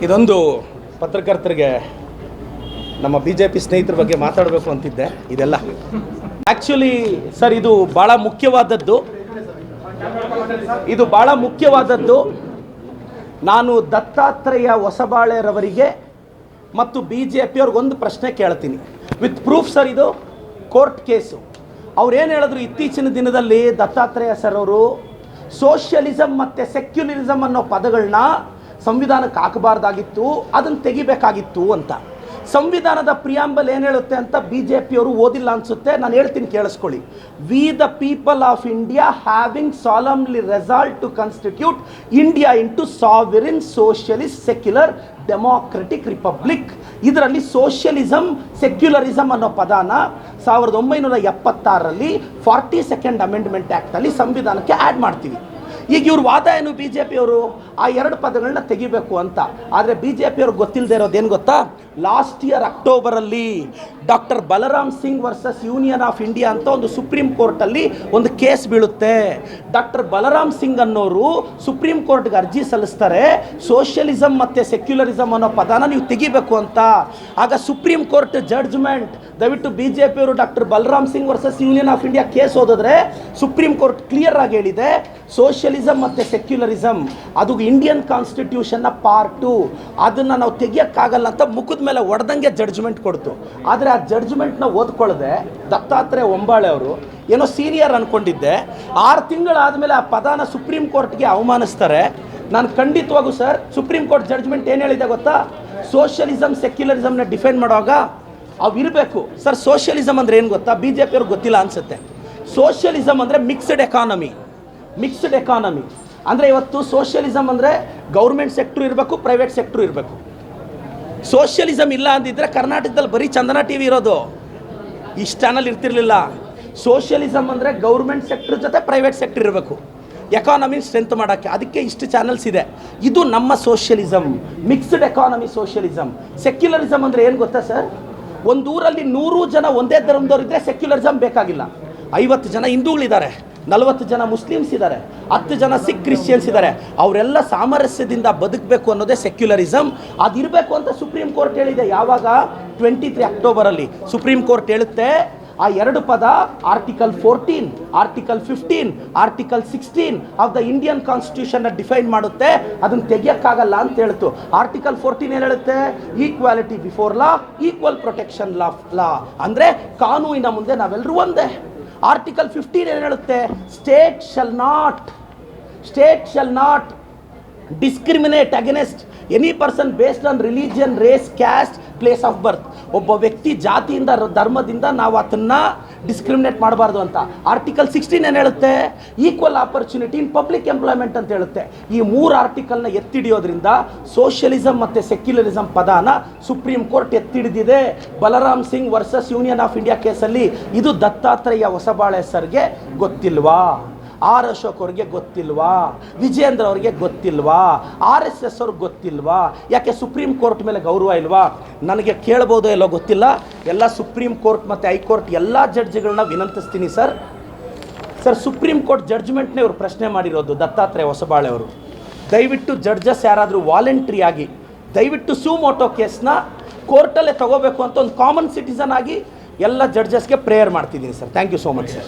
ಇದೊಂದು ಪತ್ರಕರ್ತರಿಗೆ ನಮ್ಮ BJP ಸ್ನೇಹಿತರ ಬಗ್ಗೆ ಮಾತಾಡಬೇಕು ಅಂತಿದ್ದೆ. ಇದೆಲ್ಲ ಆ್ಯಕ್ಚುಲಿ ಸರ್ ಇದು ಭಾಳ ಮುಖ್ಯವಾದದ್ದು. ನಾನು ದತ್ತಾತ್ರೇಯ ಹೊಸಬಾಳೆರವರಿಗೆ ಮತ್ತು BJPಯವ್ರಿಗೆ ಒಂದು ಪ್ರಶ್ನೆ ಕೇಳ್ತೀನಿ ವಿತ್ ಪ್ರೂಫ್ ಸರ್. ಇದು ಕೋರ್ಟ್ ಕೇಸು. ಅವ್ರು ಏನು ಹೇಳಿದ್ರು ಇತ್ತೀಚಿನ ದಿನದಲ್ಲಿ ದತ್ತಾತ್ರೇಯ ಸರ್ ಅವರು ಸೋಷಿಯಲಿಸಮ್ ಮತ್ತು ಸೆಕ್ಯುಲರಿಸಮ್ ಅನ್ನೋ ಪದಗಳನ್ನ ಸಂವಿಧಾನಕ್ಕೆ ಹಾಕಬಾರ್ದಾಗಿತ್ತು, ಅದನ್ನು ತೆಗಿಬೇಕಾಗಿತ್ತು ಅಂತ. ಸಂವಿಧಾನದ ಪ್ರಿಯಾಂಬಲ್ ಏನು ಹೇಳುತ್ತೆ ಅಂತ BJPಯವರು ಓದಿಲ್ಲ ಅನಿಸುತ್ತೆ. ನಾನು ಹೇಳ್ತೀನಿ, ಕೇಳಿಸ್ಕೊಳ್ಳಿ. We the people of India having solemnly resolved to constitute India into sovereign socialist secular democratic republic. ಇದರಲ್ಲಿ ಸೋಷಿಯಲಿಸಮ್ ಸೆಕ್ಯುಲರಿಸಮ್ ಅನ್ನೋ ಪದಾನ 1976ರಲ್ಲಿ 42nd ಅಮೆಂಡ್ಮೆಂಟ್ ಆ್ಯಕ್ಟಲ್ಲಿ ಸಂವಿಧಾನಕ್ಕೆ ಆ್ಯಡ್ ಮಾಡ್ತೀವಿ. ಈಗ ಇವ್ರ ವಾದ ಏನು, BJPಯವರು ಆ ಎರಡು ಪದಗಳನ್ನ ತೆಗಿಬೇಕು ಅಂತ. ಆದರೆ BJPಯವ್ರಿಗೆ ಗೊತ್ತಿಲ್ಲದೆ ಇರೋದೇನು ಗೊತ್ತಾ? ಲಾಸ್ಟ್ ಇಯರ್ ಅಕ್ಟೋಬರಲ್ಲಿ doctor Balram Singh versus union of India ಅಂತ ಒಂದು ಸುಪ್ರೀಂ ಕೋರ್ಟಲ್ಲಿ ಒಂದು ಕೇಸ್ ಬೀಳುತ್ತೆ. ಡಾಕ್ಟರ್ ಬಲರಾಮ್ ಸಿಂಗ್ ಅನ್ನೋರು ಸುಪ್ರೀಂ ಕೋರ್ಟ್ಗೆ ಅರ್ಜಿ ಸಲ್ಲಿಸ್ತಾರೆ, ಸೋಷಿಯಲಿಸಮ್ ಮತ್ತು ಸೆಕ್ಯುಲರಿಸಮ್ ಅನ್ನೋ ಪದಾನ ನೀವು ತೆಗಿಬೇಕು ಅಂತ. ಆಗ ಸುಪ್ರೀಂ ಕೋರ್ಟ್ ಜಡ್ಜ್ಮೆಂಟ್, ದಯವಿಟ್ಟು BJPಯವರು doctor Balram Singh versus union of India case ಓದಿದ್ರೆ ಸುಪ್ರೀಂ ಕೋರ್ಟ್ ಕ್ಲಿಯರ್ ಆಗಿ ಹೇಳಿದೆ, ಸೋಷಿಯಲಿಸಮ್ ಮತ್ತು ಸೆಕ್ಯುಲರಿಸಮ್ ಅದು ಇಂಡಿಯನ್ ಕಾನ್ಸ್ಟಿಟ್ಯೂಷನ್ನ ಪಾರ್ಟು, ಅದನ್ನು ನಾವು ತೆಗಿಯೋಕ್ಕಾಗಲ್ಲ ಅಂತ ಮುಖದ ಮೇಲೆ ಹೊಡೆದಂಗೆ ಜಡ್ಜ್ಮೆಂಟ್ ಕೊಡ್ತು. ಆದರೆ ಆ ಜಡ್ಜ್ಮೆಂಟ್ನ ಓದ್ಕೊಳ್ಳದೆ ದತ್ತಾತ್ರೇಯ ಹೊಂಬಾಳೆ ಅವರು ಏನೋ ಸೀನಿಯರ್ ಅಂದ್ಕೊಂಡಿದ್ದೆ. 6 ತಿಂಗಳಾದಮೇಲೆ ಆ ಪದಾನ ಸುಪ್ರೀಂ ಕೋರ್ಟ್ಗೆ ಅವಮಾನಿಸ್ತಾರೆ. ನಾನು ಖಂಡಿತವಾಗೂ ಸರ್, ಸುಪ್ರೀಂ ಕೋರ್ಟ್ ಜಡ್ಜ್ಮೆಂಟ್ ಏನು ಹೇಳಿದೆ ಗೊತ್ತಾ? ಸೋಷಿಯಲಿಸಮ್ ಸೆಕ್ಯುಲರಿಸಮ್ನ ಡಿಫೈನ್ ಮಾಡುವಾಗ ಅವು ಇರಬೇಕು ಸರ್. ಸೋಷಿಯಲಿಸಮ್ ಅಂದರೆ ಏನು ಗೊತ್ತಾ? BJPಯವ್ರಿಗೆ ಗೊತ್ತಿಲ್ಲ ಅನಿಸುತ್ತೆ. ಸೋಷಿಯಲಿಸಮ್ ಅಂದರೆ ಮಿಕ್ಸ್ಡ್ ಎಕಾನಮಿ ಅಂದರೆ ಇವತ್ತು ಸೋಷಿಯಲಿಸಮ್ ಅಂದರೆ ಗೌರ್ಮೆಂಟ್ ಸೆಕ್ಟ್ರು ಇರಬೇಕು, ಪ್ರೈವೇಟ್ ಸೆಕ್ಟ್ರು ಇರಬೇಕು. ಸೋಷಿಯಲಿಸಮ್ ಇಲ್ಲ ಅಂದಿದ್ರೆ ಕರ್ನಾಟಕದಲ್ಲಿ ಬರೀ ಚಂದನ TV ಇರೋದು, ಇಷ್ಟು ಚಾನಲ್ ಇರ್ತಿರ್ಲಿಲ್ಲ. ಸೋಷಿಯಲಿಸಮ್ ಅಂದರೆ ಗೌರ್ಮೆಂಟ್ ಸೆಕ್ಟ್ರ್ ಜೊತೆ ಪ್ರೈವೇಟ್ ಸೆಕ್ಟ್ರ್ ಇರಬೇಕು, ಎಕಾನಮಿ ಸ್ಟ್ರೆಂತ್ ಮಾಡೋಕ್ಕೆ. ಅದಕ್ಕೆ ಇಷ್ಟು ಚಾನಲ್ಸ್ ಇದೆ. ಇದು ನಮ್ಮ socialism, mixed economy socialism. Secularism ಅಂದರೆ ಏನು ಗೊತ್ತಾ ಸರ್? ಒಂದು ಊರಲ್ಲಿ 100 ಜನ ಒಂದೇ ಧರ್ಮದವರಿದ್ದರೆ ಸೆಕ್ಯುಲರಿಸಮ್ ಬೇಕಾಗಿಲ್ಲ. 50 ಜನ ಹಿಂದೂಗಳಿದ್ದಾರೆ, 40 ಜನ ಮುಸ್ಲಿಮ್ಸ್ ಇದ್ದಾರೆ, 10 ಜನ ಸಿಖ್ ಕ್ರಿಶ್ಚಿಯನ್ಸ್ ಇದ್ದಾರೆ, ಅವರೆಲ್ಲ ಸಾಮರಸ್ಯದಿಂದ ಬದುಕಬೇಕು ಅನ್ನೋದೇ ಸೆಕ್ಯುಲರಿಸಮ್. ಅದಿರಬೇಕು ಅಂತ ಸುಪ್ರೀಂ ಕೋರ್ಟ್ ಹೇಳಿದೆ. ಯಾವಾಗ? 23 ಅಕ್ಟೋಬರಲ್ಲಿ ಸುಪ್ರೀಂ ಕೋರ್ಟ್ ಹೇಳುತ್ತೆ, ಆ ಎರಡು ಪದ article 14, article 15, article 16 of the Indian ಕಾನ್ಸ್ಟಿಟ್ಯೂಷನ್ನ ಡಿಫೈನ್ ಮಾಡುತ್ತೆ, ಅದನ್ನು ತೆಗಿಯೋಕ್ಕಾಗಲ್ಲ ಅಂತ ಹೇಳ್ತು. ಆರ್ಟಿಕಲ್ 14 ಏನು ಹೇಳುತ್ತೆ? Equality before law, equal protection law, ಅಂದರೆ ಕಾನೂನಿನ ಮುಂದೆ ನಾವೆಲ್ಲರೂ ಒಂದೇ. ಆರ್ಟಿಕಲ್ 15 ಏನು ಹೇಳುತ್ತೆ? State shall not discriminate against any person based on religion, race, caste, place of birth. ಒಬ್ಬ ವ್ಯಕ್ತಿ ಜಾತಿಯಿಂದ ಧರ್ಮದಿಂದ ನಾವು ಅದನ್ನು ಡಿಸ್ಕ್ರಿಮಿನೇಟ್ ಮಾಡಬಾರ್ದು ಅಂತ. ಆರ್ಟಿಕಲ್ 16 ಏನು ಹೇಳುತ್ತೆ? Equal opportunity in public employment ಅಂತ ಹೇಳುತ್ತೆ. ಈ 3 ಆರ್ಟಿಕಲ್ನ ಎತ್ತಿಡಿಯೋದ್ರಿಂದ ಸೋಷಿಯಲಿಸಮ್ ಮತ್ತು ಸೆಕ್ಯುಲರಿಸಮ್ ಪದಾನ ಸುಪ್ರೀಂ ಕೋರ್ಟ್ ಎತ್ತಿಡಿದಿದೆ Balram Singh versus union of India ಕೇಸಲ್ಲಿ. ಇದು ದತ್ತಾತ್ರೇಯ ಹೊಸಬಾಳೆ ಸರ್ಗೆ ಗೊತ್ತಿಲ್ವಾ? R ಅಶೋಕ್ ಅವ್ರಿಗೆ ಗೊತ್ತಿಲ್ವಾ? ವಿಜೇಂದ್ರ ಅವ್ರಿಗೆ ಗೊತ್ತಿಲ್ವಾ? RSS ಅವ್ರಿಗೆ ಗೊತ್ತಿಲ್ವಾ? ಯಾಕೆ ಸುಪ್ರೀಂ ಕೋರ್ಟ್ ಮೇಲೆ ಗೌರವ ಇಲ್ವಾ? ನನಗೆ ಕೇಳ್ಬೋದೋ ಎಲ್ಲೋ ಗೊತ್ತಿಲ್ಲ. ಎಲ್ಲ ಸುಪ್ರೀಂ ಕೋರ್ಟ್ ಮತ್ತು ಹೈಕೋರ್ಟ್ ಎಲ್ಲ ಜಡ್ಜ್ಗಳನ್ನ ವಿನಂತಿಸ್ತೀನಿ ಸರ್. ಸುಪ್ರೀಂ ಕೋರ್ಟ್ ಜಡ್ಜ್ಮೆಂಟ್ನೇ ಇವರು ಪ್ರಶ್ನೆ ಮಾಡಿರೋದು ದತ್ತಾತ್ರೇಯ ಹೊಸಬಾಳೆ ಅವರು. ದಯವಿಟ್ಟು ಜಡ್ಜಸ್ ಯಾರಾದರೂ ವಾಲಂಟ್ರಿ ಆಗಿ ದಯವಿಟ್ಟು ಸುಮೋಟೋ ಕೇಸ್ನ ಕೋರ್ಟಲ್ಲೇ ತಗೋಬೇಕು ಅಂತ ಒಂದು ಕಾಮನ್ ಸಿಟಿಸನ್ ಆಗಿ ಎಲ್ಲ ಜಡ್ಜಸ್ಗೆ ಪ್ರೇಯರ್ ಮಾಡ್ತಿದ್ದೀನಿ sir. Thank you so much sir.